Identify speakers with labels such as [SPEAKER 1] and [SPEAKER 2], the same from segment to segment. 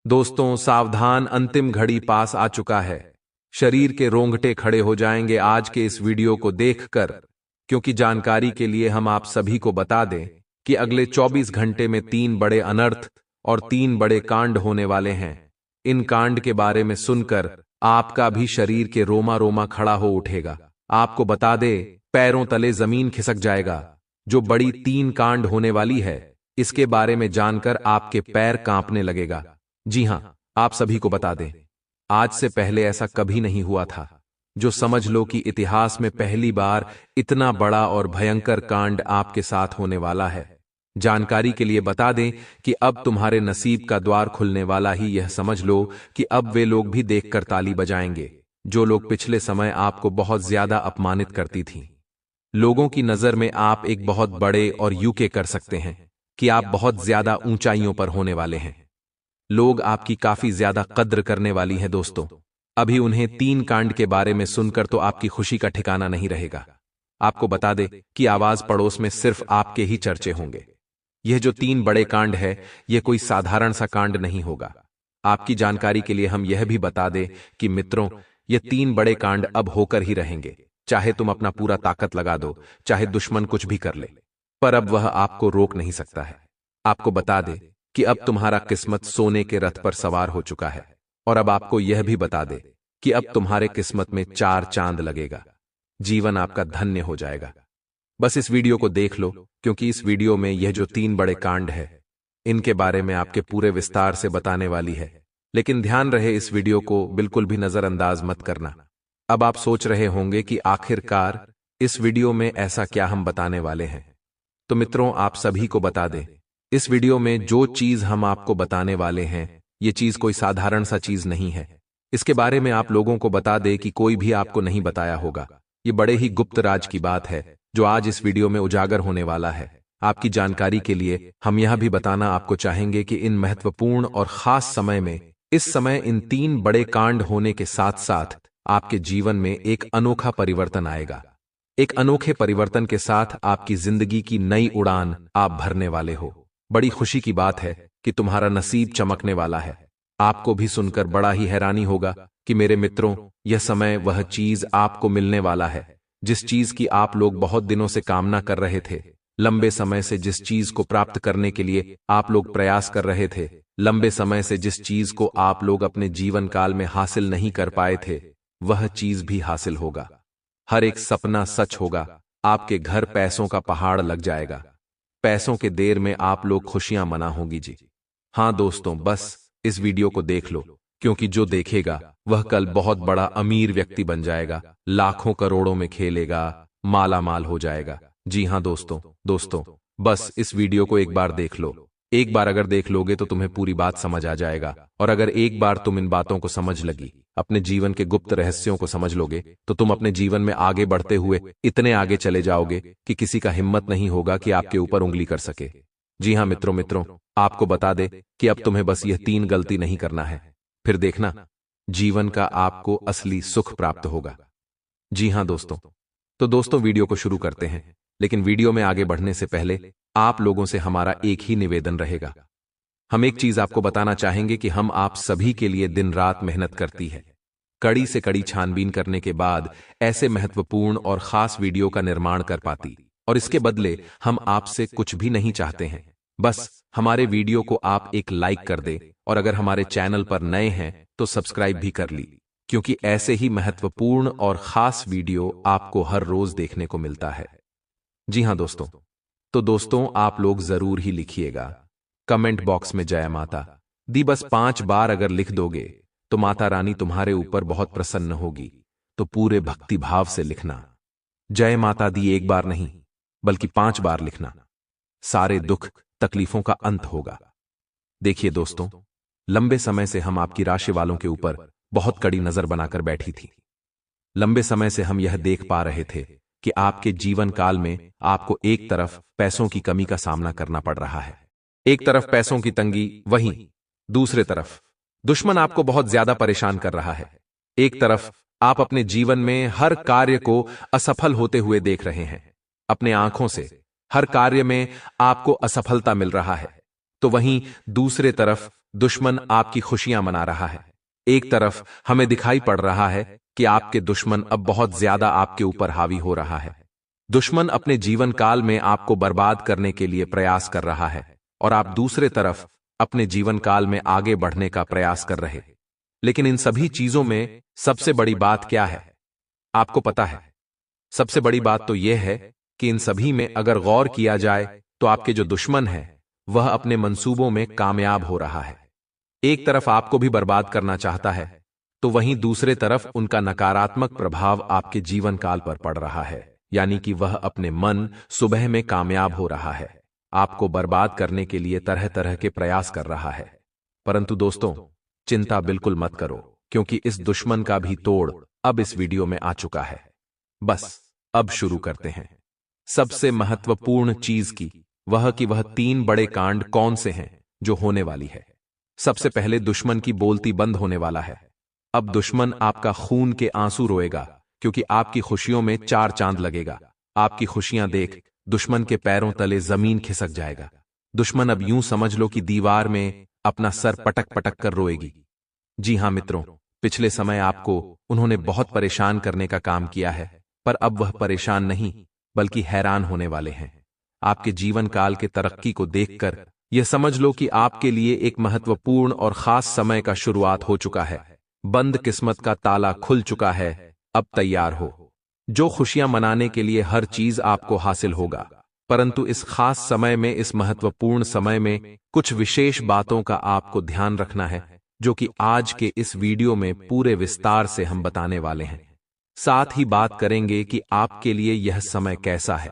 [SPEAKER 1] दोस्तों सावधान, अंतिम घड़ी पास आ चुका है। शरीर के रोंगटे खड़े हो जाएंगे आज के इस वीडियो को देखकर, क्योंकि जानकारी के लिए हम आप सभी को बता दें कि अगले 24 घंटे में 3 बड़े अनर्थ और 3 बड़े कांड होने वाले हैं। इन कांड के बारे में सुनकर आपका भी शरीर के रोमा रोमा खड़ा हो उठेगा। आपको बता दे, पैरों तले जमीन खिसक जाएगा। जो बड़ी 3 कांड होने वाली है, इसके बारे में जानकर आपके पैर कांपने लगेगा। जी हां, आप सभी को बता दें, आज से पहले ऐसा कभी नहीं हुआ था। जो समझ लो कि इतिहास में पहली बार इतना बड़ा और भयंकर कांड आपके साथ होने वाला है। जानकारी के लिए बता दें कि अब तुम्हारे नसीब का द्वार खुलने वाला ही यह समझ लो कि अब वे लोग भी देखकर ताली बजाएंगे, जो लोग पिछले समय आपको बहुत ज्यादा अपमानित करती थीं। लोगों की नजर में आप एक बहुत बड़े और यूके कर सकते हैं कि आप बहुत ज्यादा ऊंचाइयों पर होने वाले हैं। लोग आपकी काफी ज्यादा कद्र करने वाली हैं दोस्तों। अभी उन्हें 3 कांड के बारे में सुनकर तो आपकी खुशी का ठिकाना नहीं रहेगा। आपको बता दे कि आवाज पड़ोस में सिर्फ आपके ही चर्चे होंगे। यह जो 3 बड़े कांड है, यह कोई साधारण सा कांड नहीं होगा। आपकी जानकारी के लिए हम यह भी बता दें कि मित्रों, ये 3 बड़े कांड अब होकर ही रहेंगे। चाहे तुम अपना पूरा ताकत लगा दो, चाहे दुश्मन कुछ भी कर ले, पर अब वह आपको रोक नहीं सकता है। आपको बता दे कि अब तुम्हारा किस्मत सोने के रथ पर सवार हो चुका है। और अब आपको यह भी बता दे कि अब तुम्हारे किस्मत में 4 चांद लगेगा। जीवन आपका धन्य हो जाएगा। बस इस वीडियो को देख लो, क्योंकि इस वीडियो में यह जो 3 बड़े कांड है, इनके बारे में आपके पूरे विस्तार से बताने वाली है। लेकिन ध्यान रहे, इस वीडियो को बिल्कुल भी नजरअंदाज मत करना। अब आप सोच रहे होंगे कि आखिरकार इस वीडियो में ऐसा क्या हम बताने वाले हैं। तो मित्रों, आप सभी को बता दें, इस वीडियो में जो चीज हम आपको बताने वाले हैं, ये चीज कोई साधारण सा चीज नहीं है। इसके बारे में आप लोगों को बता दे कि कोई भी आपको नहीं बताया होगा। ये बड़े ही गुप्त राज की बात है, जो आज इस वीडियो में उजागर होने वाला है। आपकी जानकारी के लिए हम यह भी बताना आपको चाहेंगे कि इन महत्वपूर्ण और खास समय में, इस समय इन 3 बड़े कांड होने के साथ साथ आपके जीवन में एक अनोखा परिवर्तन आएगा। एक अनोखे परिवर्तन के साथ आपकी जिंदगी की नई उड़ान आप भरने वाले हो। बड़ी खुशी की बात है कि तुम्हारा नसीब चमकने वाला है। आपको भी सुनकर बड़ा ही हैरानी होगा कि मेरे मित्रों, यह समय वह चीज आपको मिलने वाला है, जिस चीज की आप लोग बहुत दिनों से कामना कर रहे थे। लंबे समय से जिस चीज को प्राप्त करने के लिए आप लोग प्रयास कर रहे थे, लंबे समय से जिस चीज को आप लोग अपने जीवन काल में हासिल नहीं कर पाए थे, वह चीज भी हासिल होगा। हर एक सपना सच होगा। आपके घर पैसों का पहाड़ लग जाएगा। पैसों के देर में आप लोग खुशियां मना होगी जी। हां दोस्तों, बस इस वीडियो को देख लो, क्योंकि जो देखेगा वह कल बहुत बड़ा अमीर व्यक्ति बन जाएगा, लाखों करोड़ों में खेलेगा, माला माल हो जाएगा। जी हां दोस्तों, बस इस वीडियो को एक बार देख लो। एक बार अगर देख लोगे तो तुम्हें पूरी बात समझ आ जाएगा। और अगर एक बार तुम इन बातों को समझ लगी, अपने जीवन के गुप्त रहस्यों को समझ लोगे, तो तुम अपने जीवन में आगे बढ़ते हुए इतने आगे चले जाओगे कि किसी का हिम्मत नहीं होगा कि आपके ऊपर उंगली कर सके। जी हां मित्रों, आपको बता दे कि अब तुम्हें बस यह 3 गलती नहीं करना है, फिर देखना जीवन का आपको असली सुख प्राप्त होगा। जी हां दोस्तों, वीडियो को शुरू करते हैं। लेकिन वीडियो में आगे बढ़ने से पहले आप लोगों से हमारा एक ही निवेदन रहेगा। हम एक चीज आपको बताना चाहेंगे कि हम आप सभी के लिए दिन रात मेहनत करती है, कड़ी से कड़ी छानबीन करने के बाद ऐसे महत्वपूर्ण और खास वीडियो का निर्माण कर पाती। और इसके बदले हम आपसे कुछ भी नहीं चाहते हैं, बस हमारे वीडियो को आप एक लाइक कर दे, और अगर हमारे चैनल पर नए हैं तो सब्सक्राइब भी कर ली, क्योंकि ऐसे ही महत्वपूर्ण और खास वीडियो आपको हर रोज देखने को मिलता है। जी हां दोस्तों, आप लोग जरूर ही लिखिएगा कमेंट बॉक्स में जय माता दी। बस 5 बार अगर लिख दोगे तो माता रानी तुम्हारे ऊपर बहुत प्रसन्न होगी। तो पूरे भक्ति भाव से लिखना, जय माता दी एक बार नहीं बल्कि 5 बार लिखना। सारे दुख तकलीफों का अंत होगा। देखिए दोस्तों, लंबे समय से हम आपकी राशि वालों के ऊपर बहुत कड़ी नजर बनाकर बैठी थी। लंबे समय से हम यह देख पा रहे थे कि आपके जीवन काल में आपको एक तरफ पैसों की कमी का सामना करना पड़ रहा है, एक तरफ पैसों की तंगी, वहीं दूसरे तरफ दुश्मन आपको बहुत ज्यादा परेशान कर रहा है। एक तरफ आप अपने जीवन में हर कार्य को असफल होते हुए देख रहे हैं, अपने आंखों से हर कार्य में आपको असफलता मिल रहा है, तो वहीं दूसरे तरफ दुश्मन आपकी खुशियां मना रहा है। एक तरफ हमें दिखाई पड़ रहा है कि आपके दुश्मन अब बहुत ज्यादा आपके ऊपर हावी हो रहा है। दुश्मन अपने जीवन काल में आपको बर्बाद करने के लिए प्रयास कर रहा है और आप दूसरे तरफ अपने जीवन काल में आगे बढ़ने का प्रयास कर रहे। लेकिन इन सभी चीजों में सबसे बड़ी बात क्या है, आपको पता है? सबसे बड़ी बात तो यह है कि इन सभी में अगर गौर किया जाए तो आपके जो दुश्मन है वह अपने मंसूबों में कामयाब हो रहा है। एक तरफ आपको भी बर्बाद करना चाहता है, तो वहीं दूसरे तरफ उनका नकारात्मक प्रभाव आपके जीवन काल पर पड़ रहा है, यानी कि वह अपने मन सुबह में कामयाब हो रहा है, आपको बर्बाद करने के लिए तरह तरह के प्रयास कर रहा है। परंतु दोस्तों, चिंता बिल्कुल मत करो, क्योंकि इस दुश्मन का भी तोड़ अब इस वीडियो में आ चुका है। बस अब शुरू करते हैं सबसे महत्वपूर्ण चीज की, वह 3 बड़े कांड कौन से हैं जो होने वाली है। सबसे पहले दुश्मन की बोलती बंद होने वाला है। अब दुश्मन आपका खून के आंसू रोएगा, क्योंकि आपकी खुशियों में 4 चांद लगेगा। आपकी खुशियां देख दुश्मन के पैरों तले जमीन खिसक जाएगा। दुश्मन अब यूं समझ लो कि दीवार में अपना सर पटक पटक कर रोएगी। जी हां मित्रों, पिछले समय आपको उन्होंने बहुत परेशान करने का काम किया है, पर अब वह परेशान नहीं बल्कि हैरान होने वाले हैं। आपके जीवन काल के तरक्की को देखकर यह समझ लो कि आपके लिए एक महत्वपूर्ण और खास समय का शुरुआत हो चुका है। बंद किस्मत का ताला खुल चुका है, अब तैयार हो। जो खुशियां मनाने के लिए हर चीज आपको हासिल होगा, परंतु इस खास समय में, इस महत्वपूर्ण समय में कुछ विशेष बातों का आपको ध्यान रखना है, जो कि आज के इस वीडियो में पूरे विस्तार से हम बताने वाले हैं। साथ ही बात करेंगे कि आपके लिए यह समय कैसा है,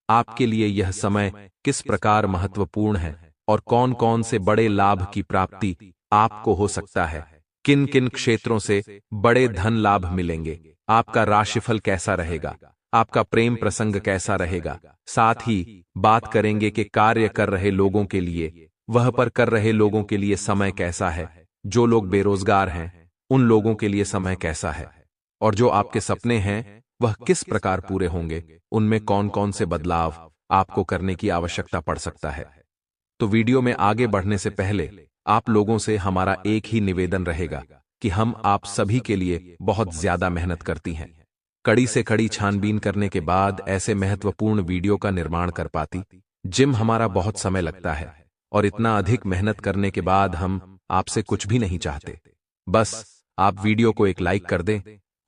[SPEAKER 1] आपके लिए यह समय किस प्रकार महत्वपूर्ण है और कौन कौन से बड़े लाभ की प्राप्ति आपको हो सकता है, किन किन क्षेत्रों से बड़े धन लाभ मिलेंगे, आपका राशिफल कैसा रहेगा, आपका प्रेम प्रसंग कैसा रहेगा। साथ ही बात करेंगे कि कार्य कर रहे लोगों के लिए, वह पर कर रहे लोगों के लिए समय कैसा है, जो लोग बेरोजगार हैं उन लोगों के लिए समय कैसा है, और जो आपके सपने हैं वह किस प्रकार पूरे होंगे, उनमें कौन कौन से बदलाव आपको करने की आवश्यकता पड़ सकता है। तो वीडियो में आगे बढ़ने से पहले आप लोगों से हमारा एक ही निवेदन रहेगा कि हम आप सभी के लिए बहुत ज्यादा मेहनत करती हैं। कड़ी से कड़ी छानबीन करने के बाद ऐसे महत्वपूर्ण वीडियो का निर्माण कर पाती। जिम हमारा बहुत समय लगता है और इतना अधिक मेहनत करने के बाद हम आपसे कुछ भी नहीं चाहते, बस आप वीडियो को एक लाइक कर दें,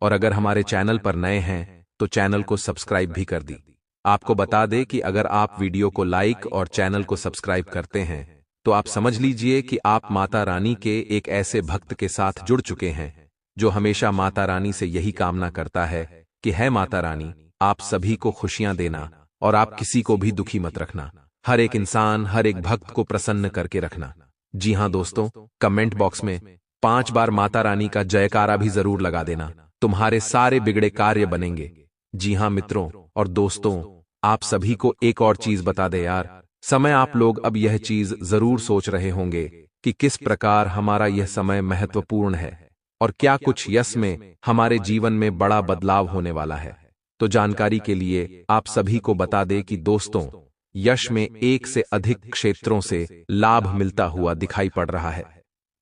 [SPEAKER 1] और अगर हमारे चैनल पर नए हैं तो चैनल को सब्सक्राइब भी कर दी। आपको बता दें कि अगर आप वीडियो को लाइक और चैनल को सब्सक्राइब करते हैं तो आप समझ लीजिए कि आप माता रानी के एक ऐसे भक्त के साथ जुड़ चुके हैं जो हमेशा माता रानी से यही कामना करता है कि है माता रानी, आप सभी को खुशियां देना और आप किसी को भी दुखी मत रखना, हर एक इंसान, हर एक भक्त को प्रसन्न करके रखना। जी हां दोस्तों, कमेंट बॉक्स में 5 बार माता रानी का जयकारा भी जरूर लगा देना, तुम्हारे सारे बिगड़े कार्य बनेंगे। जी हां मित्रों और दोस्तों, आप सभी को एक और चीज बता दे यार, समय आप लोग अब यह चीज जरूर सोच रहे होंगे कि किस प्रकार हमारा यह समय महत्वपूर्ण है और क्या कुछ यश में हमारे जीवन में बड़ा बदलाव होने वाला है। तो जानकारी के लिए आप सभी को बता दें कि दोस्तों, यश में एक से अधिक क्षेत्रों से लाभ मिलता हुआ दिखाई पड़ रहा है।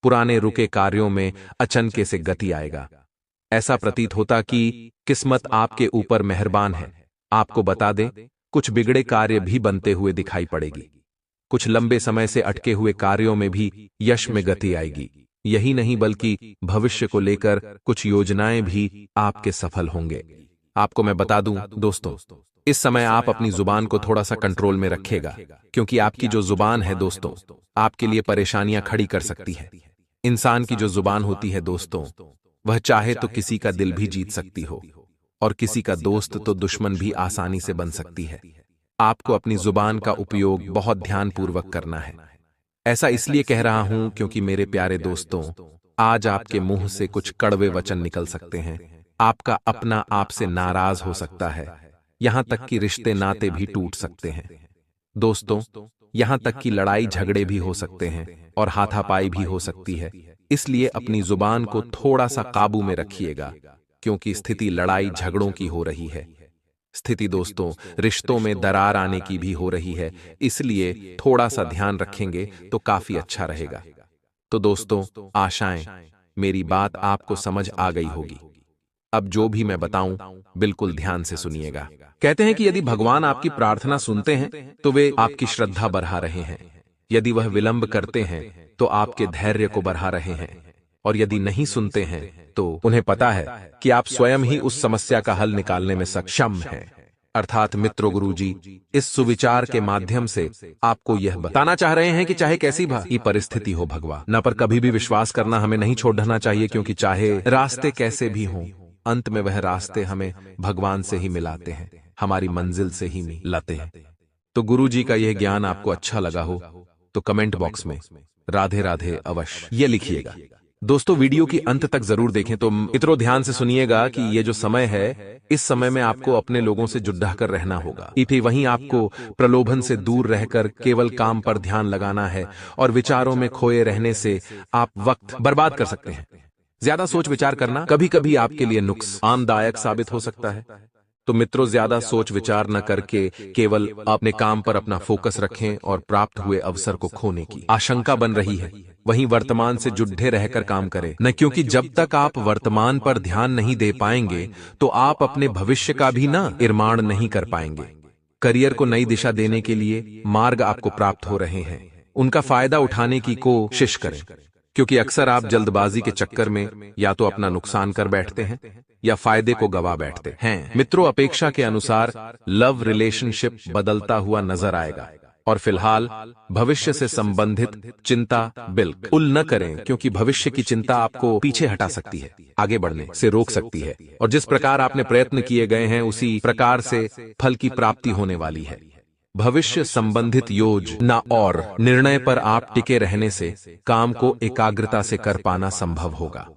[SPEAKER 1] पुराने रुके कार्यों में अचनके से गति आएगा। ऐसा प्रतीत होता कि किस्मत आपके ऊपर मेहरबान है। आपको बता दें, कुछ बिगड़े कार्य भी बनते हुए दिखाई पड़ेगी। कुछ लंबे समय से अटके हुए कार्यों में भी यश में गति आएगी। यही नहीं बल्कि भविष्य को लेकर कुछ योजनाएं भी आपके सफल होंगे। आपको मैं बता दूं दोस्तों, इस समय आप अपनी जुबान को थोड़ा सा कंट्रोल में रखिएगा, क्योंकि आपकी जो जुबान है दोस्तों, आपके लिए परेशानियां खड़ी कर सकती है। इंसान की जो जुबान होती है दोस्तों, वह चाहे तो किसी का दिल भी जीत सकती हो और किसी का दोस्त तो दुश्मन भी आसानी से बन सकती है। आपको अपनी जुबान का उपयोग बहुत ध्यानपूर्वक करना है। ऐसा इसलिए कह रहा हूं क्योंकि मेरे प्यारे दोस्तों, आज आपके मुंह से कुछ कड़वे वचन निकल सकते हैं। आपका अपना आपसे नाराज हो सकता है, यहां तक कि रिश्ते नाते भी टूट सकते हैं। दोस्तों, यहां तक कि लड़ाई झगड़े भी हो सकते हैं और हाथापाई भी हो सकती है। इसलिए अपनी जुबान को थोड़ा सा काबू में रखिएगा, क्योंकि स्थिति लड़ाई झगड़ों की हो रही है। स्थिति दोस्तों, रिश्तों में दरार आने की भी हो रही है, इसलिए थोड़ा सा ध्यान रखेंगे तो काफी अच्छा रहेगा। तो दोस्तों, आशाएं मेरी बात आपको समझ आ गई होगी। अब जो भी मैं बताऊं बिल्कुल ध्यान से सुनिएगा। कहते हैं कि यदि भगवान आपकी प्रार्थना सुनते हैं तो वे आपकी श्रद्धा बढ़ा रहे हैं, यदि वह विलंब करते हैं तो आपके धैर्य को बढ़ा रहे हैं, और यदि नहीं सुनते हैं तो उन्हें पता है कि आप स्वयं ही उस समस्या का हल निकालने में सक्षम हैं। अर्थात मित्रों, गुरुजी इस सुविचार के माध्यम से आपको यह बताना चाह रहे हैं कि चाहे कैसी भी परिस्थिति हो, भगवान न पर कभी भी विश्वास करना हमें नहीं छोड़ना चाहिए, क्योंकि चाहे रास्ते कैसे भी हों, अंत में वह रास्ते हमें भगवान से ही मिलाते हैं, हमारी मंजिल से ही मिलाते हैं। तो गुरुजी का यह ज्ञान आपको अच्छा लगा हो तो कमेंट बॉक्स में राधे राधे अवश्य ये लिखिएगा। दोस्तों, वीडियो की अंत तक जरूर देखें। तो मित्रों, ध्यान से सुनिएगा कि ये जो समय है, इस समय में आपको अपने लोगों से जुड़ा कर रहना होगा। फिर वहीं आपको प्रलोभन से दूर रहकर केवल काम पर ध्यान लगाना है, और विचारों में खोए रहने से आप वक्त बर्बाद कर सकते हैं। ज्यादा सोच विचार करना कभी कभी आपके लिए नुकसानदायक साबित हो सकता है। तो मित्रों, ज्यादा सोच विचार न करके केवल अपने काम पर अपना फोकस रखें, और प्राप्त हुए अवसर को खोने की आशंका बन रही है, वहीं वर्तमान से जुड़े रहकर काम करें न, क्योंकि जब तक आप वर्तमान पर ध्यान नहीं दे पाएंगे तो आप अपने भविष्य का भी निर्माण नहीं कर पाएंगे। करियर को नई दिशा देने के लिए मार्ग आपको प्राप्त हो रहे हैं, उनका फायदा उठाने की कोशिश करें, क्योंकि अक्सर आप जल्दबाजी के चक्कर में या तो अपना नुकसान कर बैठते हैं या फायदे को गवा बैठते हैं। मित्रों, अपेक्षा के अनुसार लव रिलेशनशिप बदलता हुआ नजर आएगा, और फिलहाल भविष्य से संबंधित चिंता बिल्कुल न करें, क्योंकि भविष्य की चिंता आपको पीछे हटा सकती है, आगे बढ़ने से रोक सकती है, और जिस प्रकार आपने प्रयत्न किए गए हैं उसी प्रकार से फल की प्राप्ति होने वाली है। भविष्य संबंधित योजना और निर्णय पर आप टिके रहने से काम को एकाग्रता से कर पाना संभव होगा,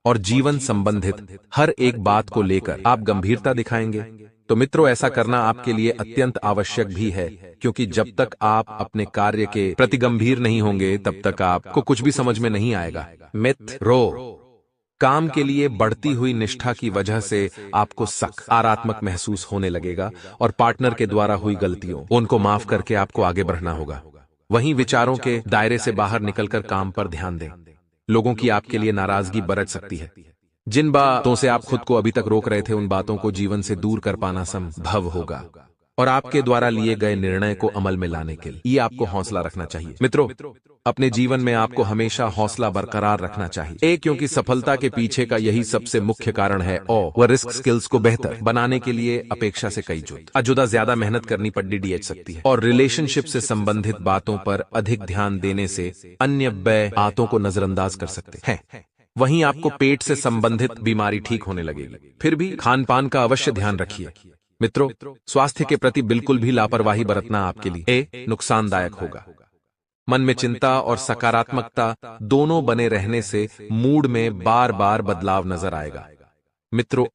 [SPEAKER 1] और जीवन संबंधित हर एक बात को लेकर आप गंभीरता दिखाएंगे। तो मित्रों, ऐसा करना आपके लिए अत्यंत आवश्यक भी है, क्योंकि जब तक आप अपने कार्य के प्रति गंभीर नहीं होंगे तब तक आपको कुछ भी समझ में नहीं आएगा। मित्रों, काम के लिए बढ़ती हुई निष्ठा की वजह से आपको सकारात्मक महसूस होने लगेगा, और पार्टनर के द्वारा हुई गलतियों उनको माफ करके आपको आगे बढ़ना होगा। वहीं विचारों के दायरे से बाहर निकलकर काम पर ध्यान दें। लोगों की आपके लिए नाराजगी बरत सकती है। जिन बातों से आप खुद को अभी तक रोक रहे थे, उन बातों को जीवन से दूर कर पाना संभव होगा, और आपके द्वारा लिए गए निर्णय को अमल में लाने के लिए आपको हौसला रखना चाहिए। मित्रों, अपने जीवन में आपको हमेशा हौसला बरकरार रखना चाहिए, क्योंकि सफलता के पीछे का यही सबसे मुख्य कारण है, और वह रिस्क स्किल्स को बेहतर बनाने के लिए अपेक्षा से कई जुदा ज्यादा मेहनत करनी पड़ सकती है, और रिलेशनशिप से संबंधित बातों पर अधिक ध्यान देने से अन्य बातों को नजरअंदाज कर सकते हैं। वहीं आपको पेट से संबंधित बीमारी ठीक होने लगेगी। फिर भी खान पान का अवश्य ध्यान रखिए। मित्रों, स्वास्थ्य के प्रति बिल्कुल भी लापरवाही बरतना आपके लिए नुकसानदायक होगा। मन में चिंता और सकारात्मकता दोनों बने रहने से मूड में बार बार बदलाव नजर आएगा। मित्रों,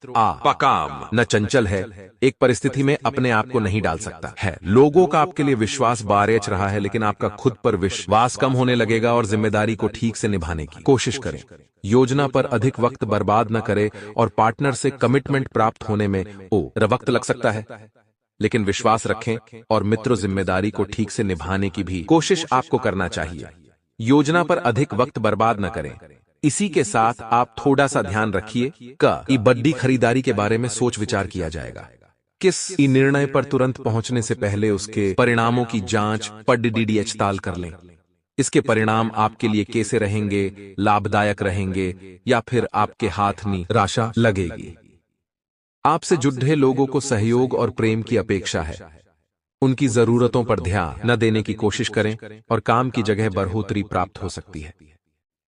[SPEAKER 1] काम न चंचल है, एक परिस्थिति में अपने आप को नहीं डाल सकता है। लोगों का आपके लिए विश्वास बारेच रहा है, लेकिन आपका खुद पर विश्वास कम होने लगेगा, और जिम्मेदारी को ठीक से निभाने की कोशिश करें। योजना पर अधिक वक्त बर्बाद न करें, और पार्टनर से कमिटमेंट प्राप्त होने में वक्त लग सकता है, लेकिन विश्वास रखें, और मित्रों, जिम्मेदारी को ठीक से निभाने की भी कोशिश आपको करना चाहिए। योजना पर अधिक वक्त बर्बाद न करें। इसी के साथ आप थोड़ा सा ध्यान रखिए कि बड़ी खरीदारी के बारे में सोच विचार किया जाएगा। किस निर्णय पर तुरंत पहुंचने से पहले उसके परिणामों की जांच पड़ताल कर लें। इसके परिणाम आपके लिए कैसे रहेंगे, लाभदायक रहेंगे, या फिर आपके हाथ निराशा लगेगी। आपसे जुड़े लोगों को सहयोग और प्रेम की अपेक्षा है। उनकी जरूरतों पर ध्यान न देने की कोशिश करें, और काम की जगह बढ़ोतरी प्राप्त हो सकती है,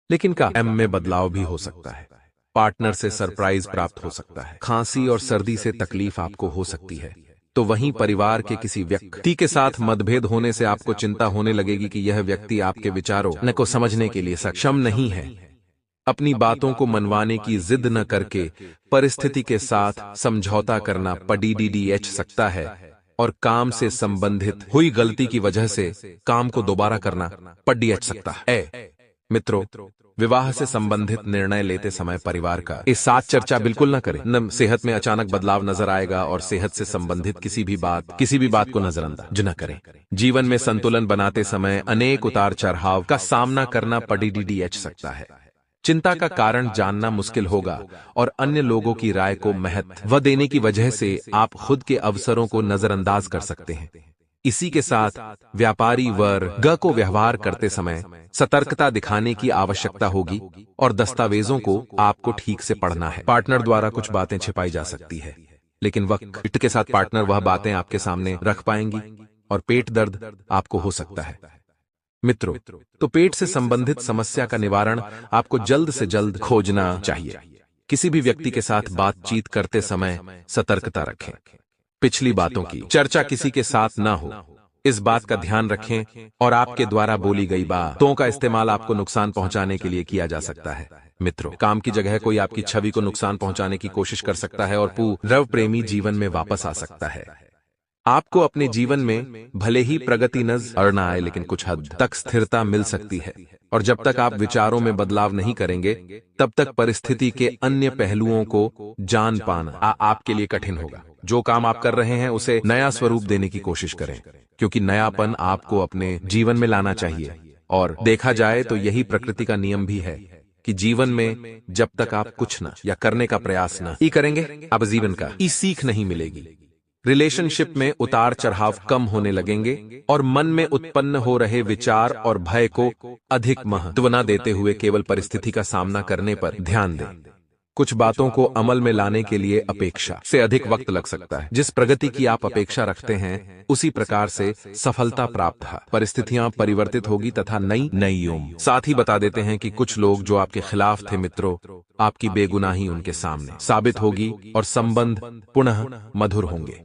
[SPEAKER 1] लेकिन काम में बदलाव भी हो सकता है। पार्टनर से सरप्राइज प्राप्त हो सकता है। खांसी और सर्दी से तकलीफ आपको हो सकती है। तो वहीं परिवार के किसी व्यक्ति के साथ मतभेद होने से आपको चिंता होने लगेगी कि यह व्यक्ति आपके विचारों को समझने के लिए सक्षम नहीं है। अपनी बातों को मनवाने की जिद न करके परिस्थिति के साथ समझौता करना पड़ सकता है, और काम से संबंधित हुई गलती की वजह से काम को दोबारा करना पड़ सकता है। मित्रों, विवाह से संबंधित निर्णय लेते समय परिवार का इस साथ चर्चा बिल्कुल न करें। न सेहत में अचानक बदलाव नजर आएगा और सेहत से संबंधित किसी भी बात को नजरअंदाज न करें। जीवन में संतुलन बनाते समय अनेक उतार चढ़ाव का सामना करना पड़ीडीएच सकता है। चिंता का कारण जानना मुश्किल होगा और अन्य लोगों की राय को महत्व देने की वजह से आप खुद के अवसरों को नजरअंदाज कर सकते हैं। इसी के साथ व्यापारी वर्ग को व्यवहार करते समय सतर्कता दिखाने की आवश्यकता होगी और दस्तावेजों को आपको ठीक से पढ़ना है। पार्टनर द्वारा कुछ बातें छिपाई जा सकती है, लेकिन वक्त के साथ पार्टनर वह बातें आपके सामने रख पाएंगी और पेट दर्द आपको हो सकता है। मित्रों, तो पेट से संबंधित समस्या का निवारण आपको जल्द से जल्द खोजना चाहिए। किसी भी व्यक्ति के साथ बातचीत करते समय सतर्कता रखें। पिछली बातों की चर्चा किसी के साथ ना हो, इस बात का ध्यान रखें और आपके द्वारा बोली गई बातों का इस्तेमाल आपको नुकसान पहुंचाने के लिए किया जा सकता है। मित्रों, काम की जगह कोई आपकी छवि को नुकसान पहुंचाने की कोशिश कर सकता है और पूर्व प्रेमी जीवन में वापस आ सकता है। आपको अपने जीवन में भले ही प्रगति नजर न आए, लेकिन कुछ हद तक स्थिरता मिल सकती है और जब तक आप विचारों में बदलाव नहीं करेंगे तब तक परिस्थिति के अन्य पहलुओं को जान पाना आपके लिए कठिन होगा। जो काम आप कर रहे हैं उसे नया स्वरूप देने की कोशिश करें, क्योंकि नयापन आपको अपने जीवन में लाना चाहिए। और देखा जाए तो यही प्रकृति का नियम भी है कि जीवन में जब तक आप कुछ न या करने का प्रयास न ही करेंगे, आप जीवन का सीख नहीं मिलेगी। रिलेशनशिप में उतार चढ़ाव कम होने लगेंगे और मन में उत्पन्न हो रहे विचार और भय को अधिक महत्व न देते हुए केवल परिस्थिति का सामना करने पर ध्यान दें। कुछ बातों को अमल में लाने के लिए अपेक्षा से अधिक वक्त लग सकता है। जिस प्रगति की आप अपेक्षा रखते हैं उसी प्रकार से सफलता प्राप्त है। परिस्थितियां परिवर्तित होगी तथा नई उम्मीद। साथ ही बता देते हैं कि कुछ लोग जो आपके खिलाफ थे मित्रों, आपकी बेगुनाही उनके सामने साबित होगी और संबंध पुनः मधुर होंगे।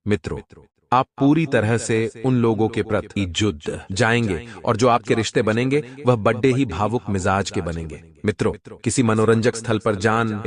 [SPEAKER 1] मित्रों, आप पूरी तरह से उन लोगों के प्रति जुड़ जाएंगे और जो आपके रिश्ते बनेंगे वह बड़े ही भावुक मिजाज के बनेंगे। मित्रों, किसी मनोरंजक स्थल पर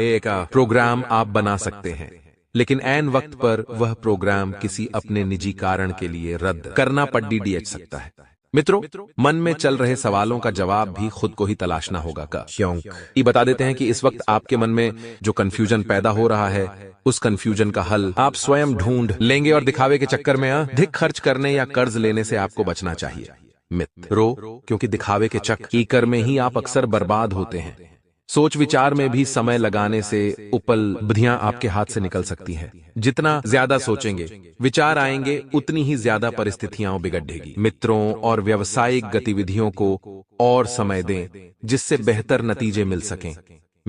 [SPEAKER 1] एक प्रोग्राम आप बना सकते हैं, लेकिन ऐन वक्त पर वह प्रोग्राम किसी अपने निजी कारण के लिए रद्द करना पड़ीडीएच सकता है। मित्रों, मन में चल रहे सवालों का जवाब भी खुद को ही तलाशना होगा। क्यों? ये बता देते हैं कि इस वक्त आपके मन में जो कंफ्यूजन पैदा हो रहा है उस कंफ्यूजन का हल आप स्वयं ढूंढ लेंगे और दिखावे के चक्कर में अधिक खर्च करने या कर्ज लेने से आपको बचना चाहिए। मित्रों, क्योंकि दिखावे के चक्कर में ही आप अक्सर बर्बाद होते हैं। सोच विचार में भी समय लगाने से उपलब्धियां आपके हाथ से निकल सकती हैं। जितना ज्यादा सोचेंगे विचार आएंगे उतनी ही ज्यादा परिस्थितियां बिगड़ेगी। मित्रों और व्यावसायिक गतिविधियों को और समय दें जिससे बेहतर नतीजे मिल सकें।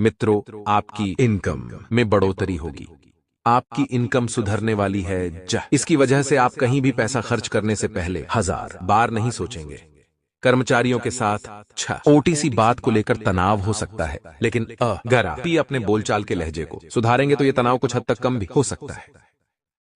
[SPEAKER 1] मित्रों, आपकी इनकम में बढ़ोतरी होगी। आपकी इनकम सुधरने वाली है। इसकी वजह से आप कहीं भी पैसा खर्च करने से पहले 1000 बार नहीं सोचेंगे। कर्मचारियों के साथ छोटी-सी बात को लेकर तनाव हो सकता है, लेकिन अगर आप अपने बोलचाल के लहजे को सुधारेंगे तो यह तनाव कुछ हद तक कम भी हो सकता है।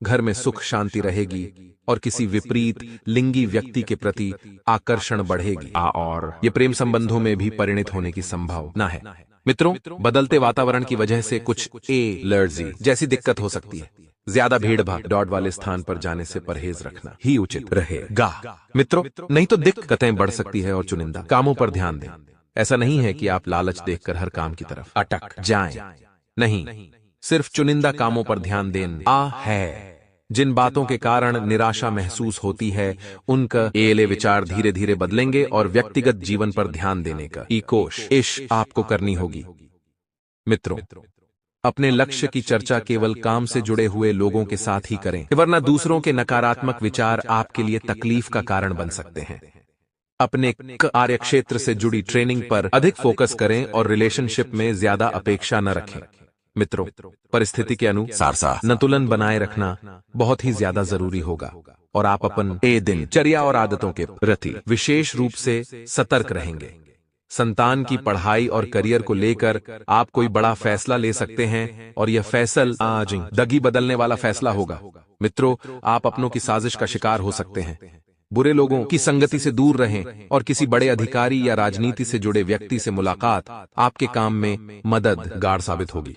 [SPEAKER 1] घर में सुख शांति रहेगी और किसी विपरीत लिंगी व्यक्ति के प्रति आकर्षण बढ़ेगी और ये प्रेम संबंधों में भी परिणत होने की संभावना है। मित्रों, बदलते वातावरण की वजह से कुछ एलर्जी जैसी दिक्कत हो सकती है। ज्यादा भीड़ भाड़ वाले स्थान पर जाने से परहेज रखना ही उचित रहेगा। मित्रों, नहीं तो दिक्कतें बढ़ सकती है और चुनिंदा कामों पर ध्यान दें। ऐसा नहीं है कि आप लालच देखकर हर काम की तरफ अटक जाएं। नहीं, सिर्फ चुनिंदा कामों पर ध्यान देना है। जिन बातों के कारण निराशा महसूस होती है उनका एले विचार धीरे धीरे बदलेंगे और व्यक्तिगत जीवन पर ध्यान देने का कोशिश आपको करनी होगी। मित्रों, अपने लक्ष्य की चर्चा केवल काम से जुड़े हुए लोगों के साथ ही करें, वरना दूसरों के नकारात्मक विचार आपके लिए तकलीफ का कारण बन सकते हैं। अपने कार्य क्षेत्र से जुड़ी ट्रेनिंग पर अधिक फोकस करें और रिलेशनशिप में ज्यादा अपेक्षा न रखें। मित्रों, परिस्थिति के अनुसार संतुलन बनाए रखना बहुत ही ज्यादा जरूरी होगा और आप अपन दिनचर्या और आदतों के प्रति विशेष रूप से सतर्क रहेंगे। संतान की पढ़ाई और करियर को लेकर आप कोई बड़ा फैसला ले सकते हैं और यह फैसला आज दगी बदलने वाला फैसला होगा। मित्रों, आप अपनों की साजिश का शिकार हो सकते हैं। बुरे लोगों की संगति से दूर रहें और किसी बड़े अधिकारी या राजनीति से जुड़े व्यक्ति से मुलाकात आपके काम में मददगार साबित होगी।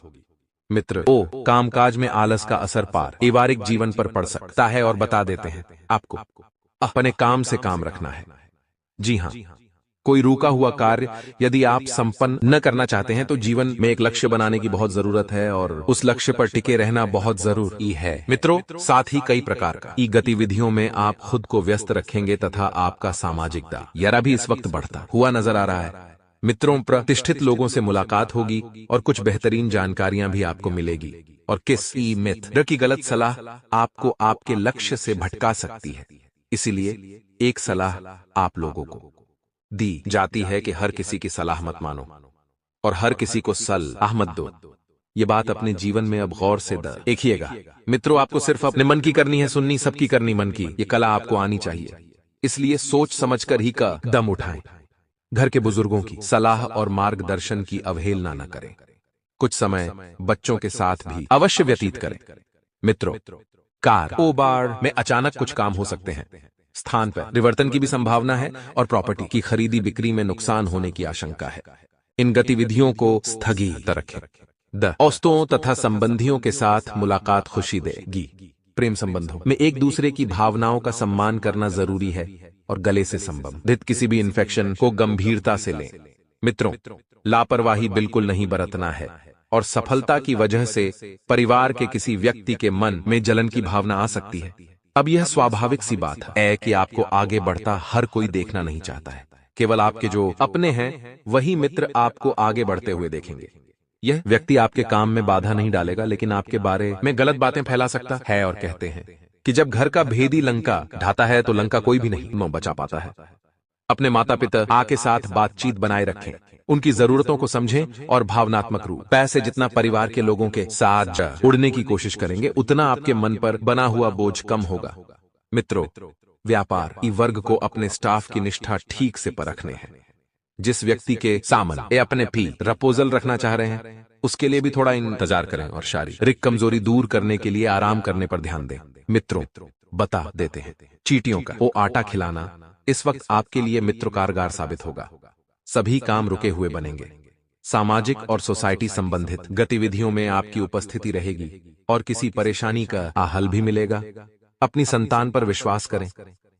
[SPEAKER 1] मित्र, कामकाज में आलस का असर पारिवारिक जीवन पर पड़ सकता है और बता देते हैं आपको अपने काम से काम रखना है। जी हाँ, कोई रुका हुआ कार्य यदि आप संपन्न न करना चाहते हैं तो जीवन में एक लक्ष्य बनाने की बहुत जरूरत है और उस लक्ष्य पर टिके रहना बहुत जरूरी है। मित्रों, साथ ही कई प्रकार का ई गतिविधियों में आप खुद को व्यस्त रखेंगे तथा आपका सामाजिक दायरा भी इस वक्त बढ़ता हुआ नजर आ रहा है। मित्रों, प्रतिष्ठित लोगों से मुलाकात होगी और कुछ बेहतरीन जानकारियां भी आपको मिलेगी और किसी मित्र की गलत सलाह आपको आपके लक्ष्य से भटका सकती है। इसीलिए एक सलाह आप लोगों को दी जाती है कि हर किसी की सलाह मत मानो और हर किसी को सलाह मत दो। ये बात अपने जीवन में अब गौर से देखिएगा। मित्रों, आपको सिर्फ अपने मन की करनी है, सुननी सबकी करनी मन की। ये कला आपको आनी चाहिए, इसलिए सोच समझकर ही कदम उठाएं। घर के बुजुर्गों की सलाह और मार्गदर्शन की अवहेलना न करें। कुछ समय बच्चों के साथ भी अवश्य व्यतीत करें। मित्रों, कारोबार में अचानक कुछ काम हो सकते हैं, स्थान पर परिवर्तन की भी संभावना है और प्रॉपर्टी की खरीदी बिक्री में नुकसान होने की आशंका है। इन गतिविधियों को स्थगित रखें। दोस्तों तथा संबंधियों के साथ मुलाकात खुशी देगी। प्रेम संबंधों में एक दूसरे की भावनाओं का सम्मान करना जरूरी है और गले से संबंधित किसी भी इन्फेक्शन को गंभीरता से लें। मित्रों, लापरवाही बिल्कुल नहीं बरतना है और सफलता की वजह से परिवार के किसी व्यक्ति के मन में जलन की भावना आ सकती है। अब यह स्वाभाविक सी बात है कि आपको आगे बढ़ता हर कोई देखना नहीं चाहता है। केवल आपके जो अपने हैं वही मित्र आपको आगे बढ़ते हुए देखेंगे। यह व्यक्ति आपके काम में बाधा नहीं डालेगा, लेकिन आपके बारे में गलत बातें फैला सकता है और कहते हैं कि जब घर का भेदी लंका ढाता है तो लंका कोई भी नहीं बचा पाता है। अपने माता पिता के साथ बातचीत बनाए रखें, उनकी जरूरतों को समझें और भावनात्मक रूप पैसे जितना परिवार के लोगों के साथ उड़ने की कोशिश करेंगे उतना आपके मन पर बना हुआ बोझ कम होगा। मित्रों, व्यापार वर्ग को अपने स्टाफ की निष्ठा ठीक से परखने हैं। जिस व्यक्ति के सामने अपने प्रपोजल रखना चाह रहे हैं उसके लिए भी थोड़ा इंतजार करें और शारीरिक कमजोरी दूर करने के लिए आराम करने पर ध्यान दें। मित्रों, बता देते हैं, चींटियों का आटा खिलाना इस वक्त आपके लिए मित्र कारगर साबित होगा। सभी काम रुके हुए बनेंगे। सामाजिक और सोसाइटी संबंधित गतिविधियों में आपकी उपस्थिति रहेगी और किसी परेशानी का हल भी मिलेगा। अपनी संतान पर विश्वास करें।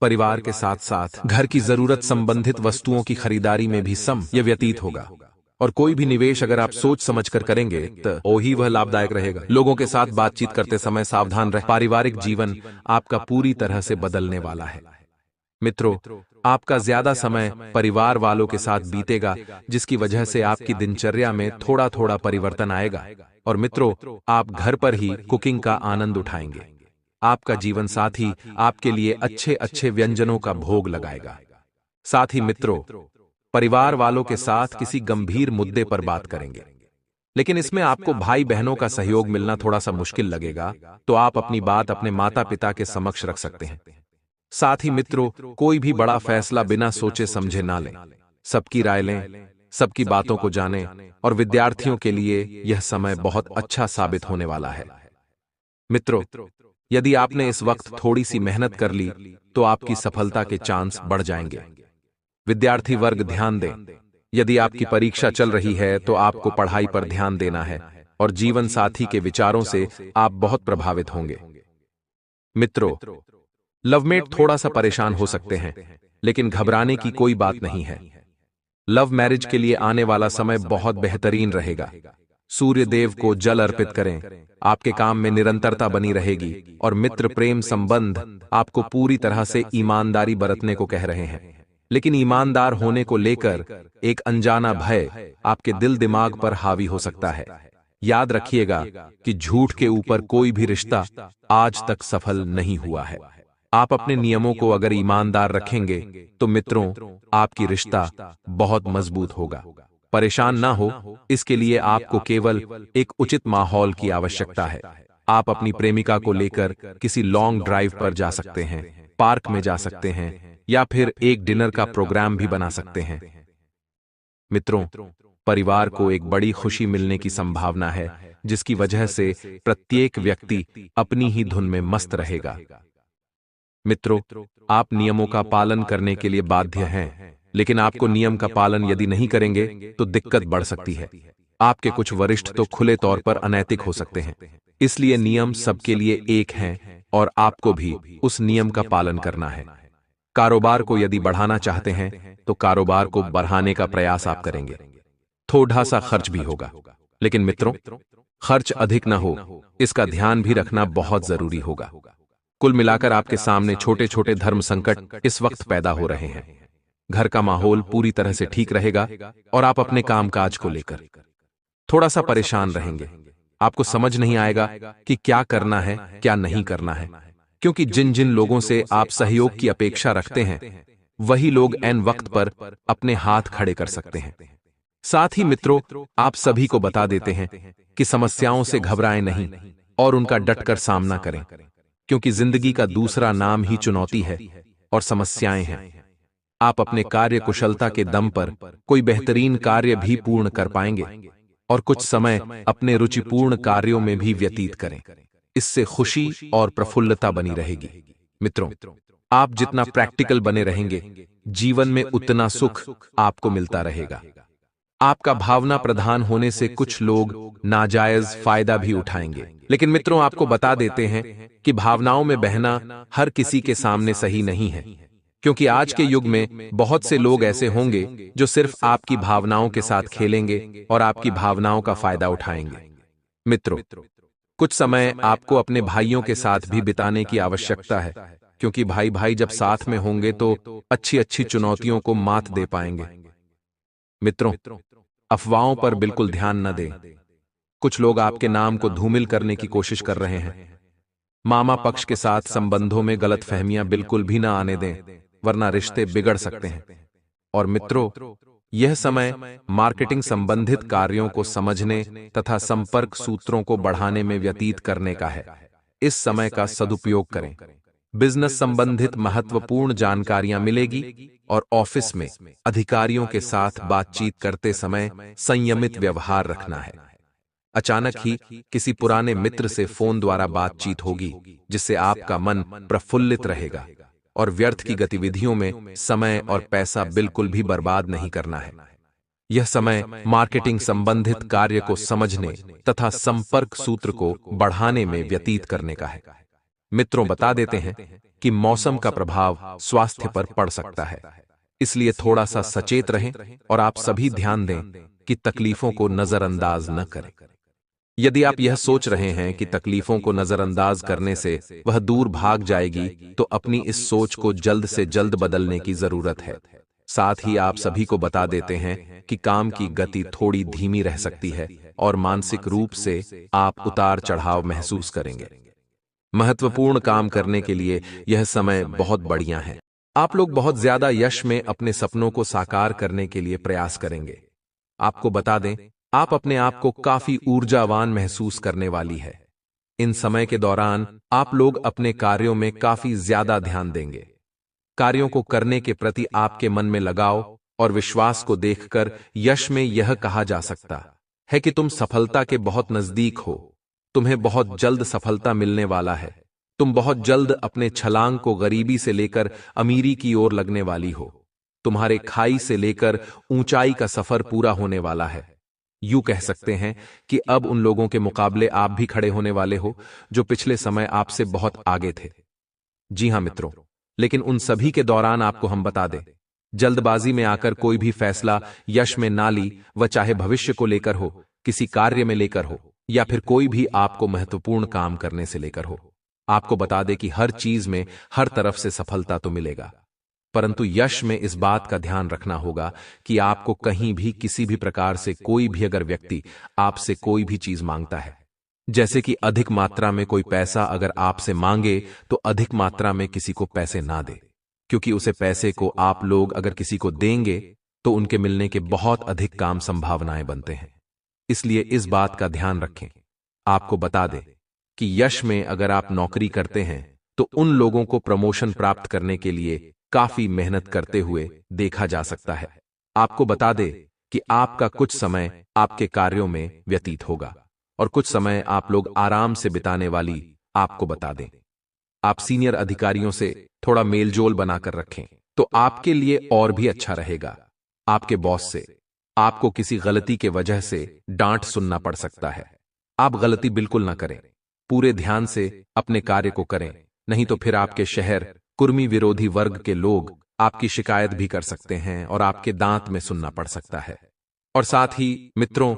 [SPEAKER 1] परिवार के साथ साथ घर की जरूरत संबंधित वस्तुओं की खरीदारी में भी समय व्यतीत होगा और कोई भी निवेश अगर आप सोच समझकर करेंगे तो ही वह लाभदायक रहेगा। लोगों के साथ बातचीत करते समय सावधान रहें। पारिवारिक जीवन आपका पूरी तरह से बदलने वाला है। मित्रों, आपका ज्यादा समय परिवार वालों के साथ बीतेगा जिसकी वजह से आपकी दिनचर्या में थोड़ा थोड़ा परिवर्तन आएगा और मित्रों, आप घर पर ही कुकिंग का आनंद उठाएंगे। आपका जीवन साथी आपके लिए अच्छे अच्छे व्यंजनों का भोग लगाएगा। साथ ही मित्रों, परिवार वालों के साथ किसी गंभीर मुद्दे पर बात करेंगे, लेकिन इसमें आपको भाई बहनों का सहयोग मिलना थोड़ा सा मुश्किल लगेगा, तो आप अपनी बात अपने माता पिता के समक्ष रख सकते हैं। साथ ही मित्रों, कोई भी बड़ा फैसला बिना सोचे समझे ना लें। सबकी राय लें, सबकी बातों को जानें और विद्यार्थियों के लिए यह समय बहुत अच्छा साबित होने वाला है। मित्रों, यदि आपने इस वक्त थोड़ी सी मेहनत कर ली तो आपकी सफलता के चांस बढ़ जाएंगे। विद्यार्थी वर्ग ध्यान दें। यदि आपकी परीक्षा चल रही है तो आपको पढ़ाई पर ध्यान देना है और जीवन साथी के विचारों से आप बहुत प्रभावित होंगे। मित्रों, लवमेट थोड़ा सा परेशान हो सकते हैं, लेकिन घबराने की कोई बात नहीं है। लव मैरिज के लिए आने वाला समय बहुत बेहतरीन रहेगा। सूर्य देव को जल अर्पित करें, आपके काम में निरंतरता बनी रहेगी और मित्र प्रेम संबंध आपको पूरी तरह से ईमानदारी बरतने को कह रहे हैं। लेकिन ईमानदार होने को लेकर एक अनजाना भय आपके दिल दिमाग पर हावी हो सकता है। याद रखिएगा कि झूठ के ऊपर कोई भी रिश्ता आज तक सफल नहीं हुआ है। आप अपने नियमों को अगर ईमानदार रखेंगे तो मित्रों, आपकी रिश्ता बहुत मजबूत होगा। परेशान ना हो, इसके लिए आपको केवल एक उचित माहौल की आवश्यकता है। आप अपनी प्रेमिका को लेकर किसी लॉन्ग ड्राइव पर जा सकते हैं, पार्क में जा सकते हैं या फिर एक डिनर का प्रोग्राम भी बना सकते हैं। मित्रों, परिवार को एक बड़ी खुशी मिलने की संभावना है, जिसकी वजह से प्रत्येक व्यक्ति अपनी ही धुन में मस्त रहेगा। मित्रों, आप नियमों का पालन करने के लिए बाध्य हैं, लेकिन आपको नियम का पालन यदि नहीं करेंगे तो दिक्कत बढ़ सकती है। आपके कुछ वरिष्ठ तो खुले तौर पर अनैतिक हो सकते हैं, इसलिए नियम सबके लिए एक हैं और आपको भी उस नियम का पालन करना है। कारोबार को यदि बढ़ाना चाहते हैं तो कारोबार को बढ़ाने का प्रयास आप करेंगे। थोड़ा सा खर्च भी होगा, लेकिन मित्रों, खर्च अधिक ना हो इसका ध्यान भी रखना बहुत जरूरी होगा। कुल मिलाकर आपके सामने छोटे छोटे धर्म संकट इस वक्त पैदा हो रहे हैं। घर का माहौल पूरी तरह से ठीक रहेगा और आप अपने कामकाज को लेकर थोड़ा सा परेशान रहेंगे। आपको समझ नहीं आएगा कि क्या करना है क्या नहीं करना है, क्योंकि जिन जिन लोगों से आप सहयोग की अपेक्षा रखते हैं वही लोग ऐन वक्त पर अपने हाथ खड़े कर सकते हैं। साथ ही मित्रों, आप सभी को बता देते हैं कि समस्याओं से घबराएं नहीं और उनका डटकर सामना करें, क्योंकि जिंदगी का दूसरा नाम ही चुनौती है और समस्याएं हैं। आप अपने कार्य कुशलता के दम पर कोई बेहतरीन कार्य भी पूर्ण कर पाएंगे और कुछ समय अपने रुचिपूर्ण कार्यों में भी व्यतीत करें। इससे खुशी और प्रफुल्लता बनी रहेगी। मित्रों, आप जितना प्रैक्टिकल बने रहेंगे, जीवन में उतना सुख आपको मिलता रहेगा। आपका भावना प्रधान होने से कुछ लोग नाजायज फायदा भी उठाएंगे, लेकिन मित्रों, आपको बता देते हैं कि भावनाओं में बहना हर किसी के सामने सही नहीं है, क्योंकि आज के युग में बहुत से लोग ऐसे होंगे जो सिर्फ आपकी भावनाओं के साथ खेलेंगे और आपकी भावनाओं का फायदा उठाएंगे। मित्रों, कुछ समय आपको अपने भाइयों के साथ भी बिताने की आवश्यकता है, क्योंकि भाई भाई जब साथ में होंगे तो अच्छी अच्छी चुनौतियों को मात दे पाएंगे। मित्रों, अफवाहों पर बिल्कुल ध्यान न दें। कुछ लोग आपके नाम को धूमिल करने की कोशिश कर रहे हैं। मामा पक्ष के साथ संबंधों में गलतफहमियां बिल्कुल भी ना आने दें, वरना रिश्ते बिगड़ सकते हैं। और मित्रों, यह समय मार्केटिंग संबंधित कार्यों को समझने तथा संपर्क सूत्रों को बढ़ाने में व्यतीत करने का है। इस समय का सदुपयोग करें। बिजनेस संबंधित महत्वपूर्ण जानकारियां मिलेगी और ऑफिस में अधिकारियों के साथ बातचीत करते समय संयमित व्यवहार रखना है। अचानक ही किसी पुराने मित्र से फोन द्वारा बातचीत होगी, जिससे आपका मन प्रफुल्लित रहेगा और व्यर्थ की गतिविधियों में समय और पैसा बिल्कुल भी बर्बाद नहीं करना है। यह समय मार्केटिंग संबंधित कार्य को समझने तथा संपर्क सूत्र को बढ़ाने में व्यतीत करने का है। मित्रों, बता देते हैं कि मौसम का प्रभाव स्वास्थ्य पर पड़ सकता है, इसलिए थोड़ा सा सचेत रहें और आप सभी ध्यान दें कि तकलीफों को नजरअंदाज न करें। यदि आप यह सोच रहे हैं कि तकलीफों को नजरअंदाज करने से वह दूर भाग जाएगी, तो अपनी इस सोच को जल्द से जल्द बदलने की जरूरत है। साथ ही आप सभी को बता देते हैं कि काम की गति थोड़ी धीमी रह सकती है और मानसिक रूप से आप उतार चढ़ाव महसूस करेंगे। महत्वपूर्ण काम करने के लिए यह समय बहुत बढ़िया है। आप लोग बहुत ज्यादा यश में अपने सपनों को साकार करने के लिए प्रयास करेंगे। आपको बता दें, आप अपने आप को काफी ऊर्जावान महसूस करने वाली है। इन समय के दौरान आप लोग अपने कार्यों में काफी ज्यादा ध्यान देंगे। कार्यों को करने के प्रति आपके मन में लगाव और विश्वास को देखकर यश में यह कहा जा सकता है कि तुम सफलता के बहुत नजदीक हो। तुम्हें बहुत जल्द सफलता मिलने वाला है। तुम बहुत जल्द अपने छलांग को गरीबी से लेकर अमीरी की ओर लगने वाली हो। तुम्हारे खाई से लेकर ऊंचाई का सफर पूरा होने वाला है। यूं कह सकते हैं कि अब उन लोगों के मुकाबले आप भी खड़े होने वाले हो जो पिछले समय आपसे बहुत आगे थे। जी हां मित्रों, लेकिन उन सभी के दौरान आपको हम बता दें, जल्दबाजी में आकर कोई भी फैसला यश में ना ली, वह चाहे भविष्य को लेकर हो, किसी कार्य में लेकर हो या फिर कोई भी आपको महत्वपूर्ण काम करने से लेकर हो। आपको बता दें कि हर चीज में हर तरफ से सफलता तो मिलेगा, परंतु यश में इस बात का ध्यान रखना होगा कि आपको कहीं भी किसी भी प्रकार से कोई भी अगर व्यक्ति आपसे कोई भी चीज मांगता है, जैसे कि अधिक मात्रा में कोई पैसा अगर आपसे मांगे, तो अधिक मात्रा में किसी को पैसे ना दे, क्योंकि उसे पैसे को आप लोग अगर किसी को देंगे तो उनके मिलने के बहुत अधिक काम संभावनाएं बनते हैं। इसलिए इस बात का ध्यान रखें। आपको बता दें कि यश में अगर आप नौकरी करते हैं तो उन लोगों को प्रमोशन प्राप्त करने के लिए काफी मेहनत करते हुए देखा जा सकता है। आपको बता दें कि आपका कुछ समय आपके कार्यों में व्यतीत होगा और कुछ समय आप लोग आराम से बिताने वाली। आपको बता दें, आप सीनियर अधिकारियों से थोड़ा मेलजोल बनाकर रखें तो आपके लिए और भी अच्छा रहेगा। आपके बॉस से आपको किसी गलती के वजह से डांट सुनना पड़ सकता है। आप गलती बिल्कुल ना करें, पूरे ध्यान से अपने कार्य को करें, नहीं तो फिर आपके शहर कुर्मी विरोधी वर्ग के लोग आपकी शिकायत भी कर सकते हैं और आपके दांत में सुनना पड़ सकता है। और साथ ही मित्रों,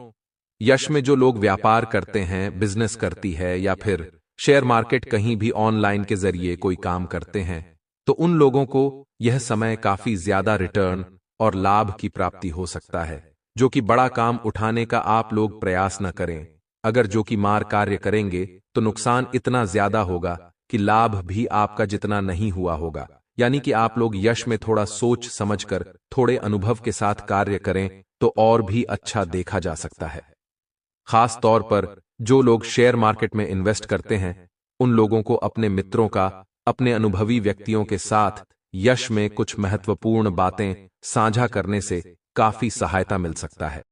[SPEAKER 1] यश में जो लोग व्यापार करते हैं, बिजनेस करती है या फिर शेयर मार्केट कहीं भी ऑनलाइन के जरिए कोई काम करते हैं, तो उन लोगों को यह समय काफी ज्यादा रिटर्न और लाभ की प्राप्ति हो सकता है, जो कि बड़ा काम उठाने का आप लोग प्रयास न करें। अगर जो कि मार कार्य करेंगे तो नुकसान इतना ज्यादा होगा कि लाभ भी आपका जितना नहीं हुआ होगा। यानी कि आप लोग यश में थोड़ा सोच समझकर, थोड़े अनुभव के साथ कार्य करें तो और भी अच्छा देखा जा सकता है। खास तौर पर जो लोग शेयर मार्केट में इन्वेस्ट करते हैं, उन लोगों को अपने मित्रों का, अपने अनुभवी व्यक्तियों के साथ यश में कुछ महत्वपूर्ण बातें साझा करने से काफी सहायता मिल सकता है।